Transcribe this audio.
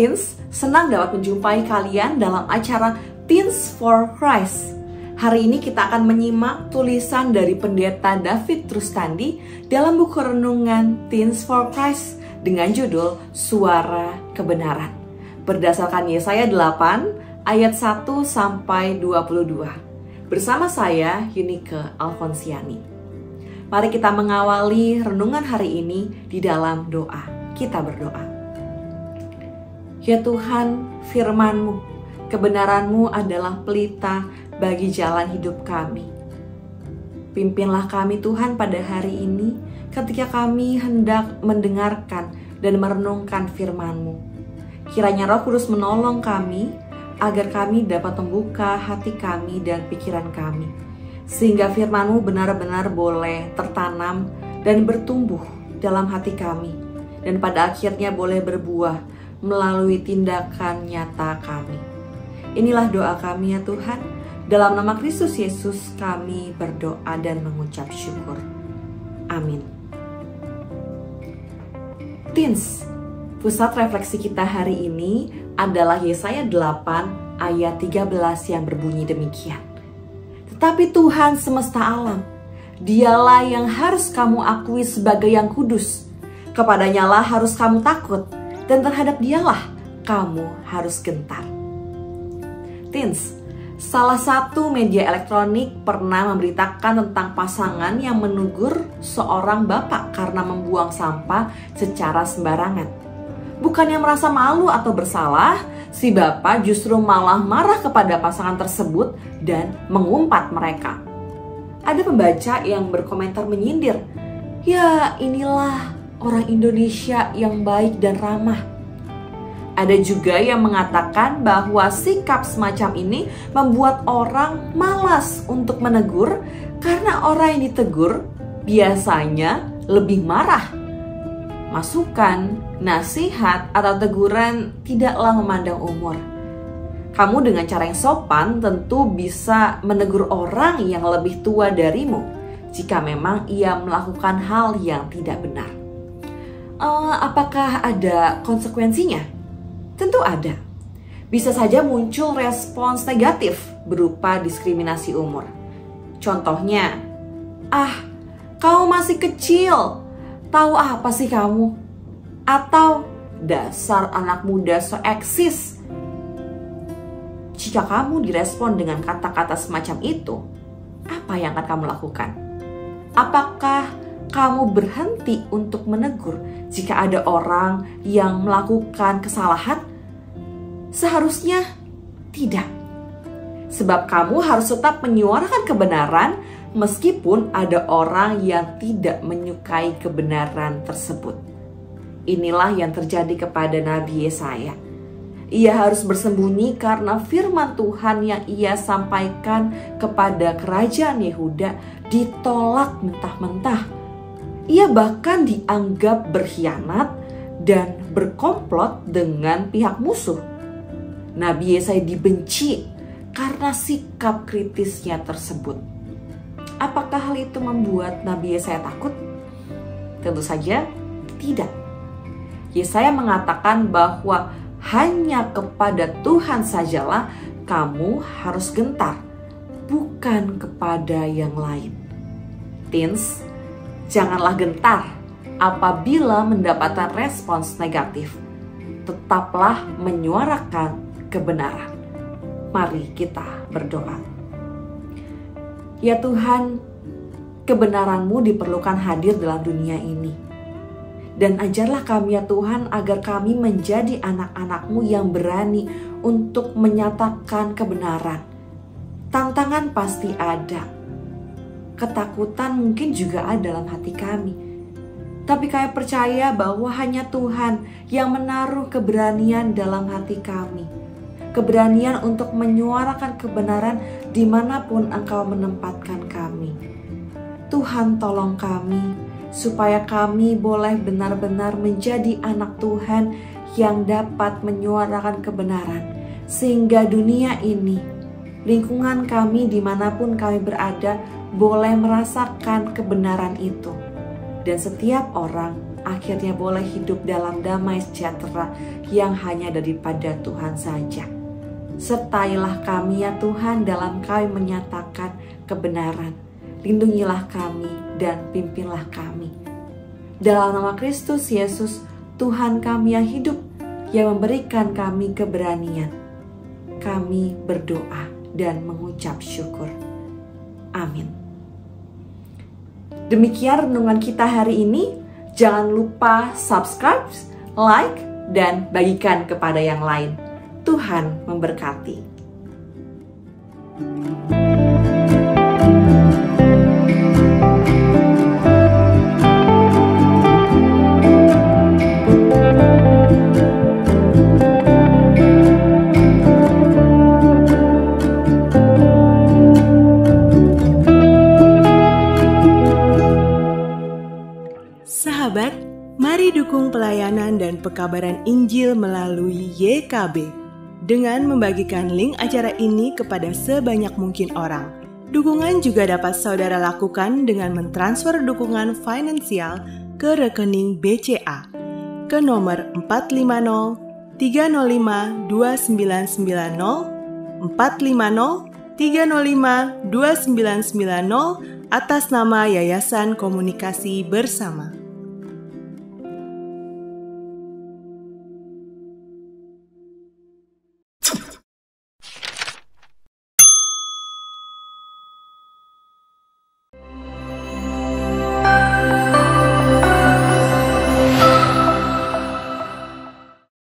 Teens, senang dapat menjumpai kalian dalam acara Teens for Christ. Hari ini kita akan menyimak tulisan dari Pendeta David Trustandi dalam buku renungan Teens for Christ dengan judul Suara Kebenaran. Berdasarkan Yesaya 8 ayat 1 sampai 22. Bersama saya Yunike Alfonsiani. Mari kita mengawali renungan hari ini di dalam doa. Kita berdoa. Ya Tuhan, firman-Mu, kebenaran-Mu adalah pelita bagi jalan hidup kami. Pimpinlah kami Tuhan pada hari ini ketika kami hendak mendengarkan dan merenungkan firman-Mu. Kiranya Roh Kudus menolong kami agar kami dapat membuka hati kami dan pikiran kami, sehingga firman-Mu benar-benar boleh tertanam dan bertumbuh dalam hati kami, dan pada akhirnya boleh berbuah melalui tindakan nyata kami. Inilah doa kami ya Tuhan. Dalam nama Kristus Yesus kami berdoa dan mengucap syukur. Amin. Teens, pusat refleksi kita hari ini adalah Yesaya 8 ayat 13 yang berbunyi demikian. Tetapi Tuhan semesta alam, Dialah yang harus kamu akui sebagai yang kudus. Kepadanya lah harus kamu takut, dan terhadap Dialah kamu harus gentar. Teens, salah satu media elektronik pernah memberitakan tentang pasangan yang menegur seorang bapak karena membuang sampah secara sembarangan. Bukannya merasa malu atau bersalah, si bapak justru malah marah kepada pasangan tersebut dan mengumpat mereka. Ada pembaca yang berkomentar menyindir, "Ya, inilah orang Indonesia yang baik dan ramah." Ada juga yang mengatakan bahwa sikap semacam ini membuat orang malas untuk menegur karena orang yang ditegur biasanya lebih marah. Masukan, nasihat, atau teguran tidaklah memandang umur. Kamu dengan cara yang sopan tentu bisa menegur orang yang lebih tua darimu jika memang ia melakukan hal yang tidak benar. Apakah ada konsekuensinya? Tentu ada. Bisa saja muncul respons negatif berupa diskriminasi umur. Contohnya, kamu masih kecil, tahu apa sih kamu? Atau dasar anak muda so eksis. Jika kamu direspon dengan kata-kata semacam itu, apa yang akan kamu lakukan? Apakah kamu berhenti untuk menegur jika ada orang yang melakukan kesalahan? Seharusnya tidak. Sebab kamu harus tetap menyuarakan kebenaran meskipun ada orang yang tidak menyukai kebenaran tersebut. Inilah yang terjadi kepada Nabi Yesaya. Ia harus bersembunyi karena firman Tuhan yang ia sampaikan kepada kerajaan Yehuda ditolak mentah-mentah. Ia bahkan dianggap berkhianat dan berkomplot dengan pihak musuh. Nabi Yesaya dibenci karena sikap kritisnya tersebut. Apakah hal itu membuat Nabi Yesaya takut? Tentu saja tidak. Yesaya mengatakan bahwa hanya kepada Tuhan sajalah kamu harus gentar, bukan kepada yang lain. Teens, janganlah gentar apabila mendapatkan respons negatif. Tetaplah menyuarakan kebenaran. Mari kita berdoa. Ya Tuhan, kebenaran-Mu diperlukan hadir dalam dunia ini. Dan ajarlah kami ya Tuhan agar kami menjadi anak-anak-Mu yang berani untuk menyatakan kebenaran. Tantangan pasti ada. Ketakutan mungkin juga ada dalam hati kami. Tapi kami percaya bahwa hanya Tuhan yang menaruh keberanian dalam hati kami. Keberanian untuk menyuarakan kebenaran dimanapun Engkau menempatkan kami. Tuhan tolong kami supaya kami boleh benar-benar menjadi anak Tuhan yang dapat menyuarakan kebenaran. Sehingga dunia ini, lingkungan kami dimanapun kami berada, boleh merasakan kebenaran itu. Dan setiap orang akhirnya boleh hidup dalam damai sejahtera yang hanya daripada Tuhan saja. Sertailah kami ya Tuhan dalam kami menyatakan kebenaran. Lindungilah kami dan pimpinlah kami. Dalam nama Kristus Yesus, Tuhan kami yang hidup, yang memberikan kami keberanian, kami berdoa dan mengucap syukur. Amin. Demikian renungan kita hari ini. Jangan lupa subscribe, like, dan bagikan kepada yang lain. Tuhan memberkati. Sahabat, mari dukung pelayanan dan pekabaran Injil melalui YKB dengan membagikan link acara ini kepada sebanyak mungkin orang. Dukungan juga dapat saudara lakukan dengan mentransfer dukungan finansial ke rekening BCA ke nomor 450 305 2990 450 305 2990 atas nama Yayasan Komunikasi Bersama.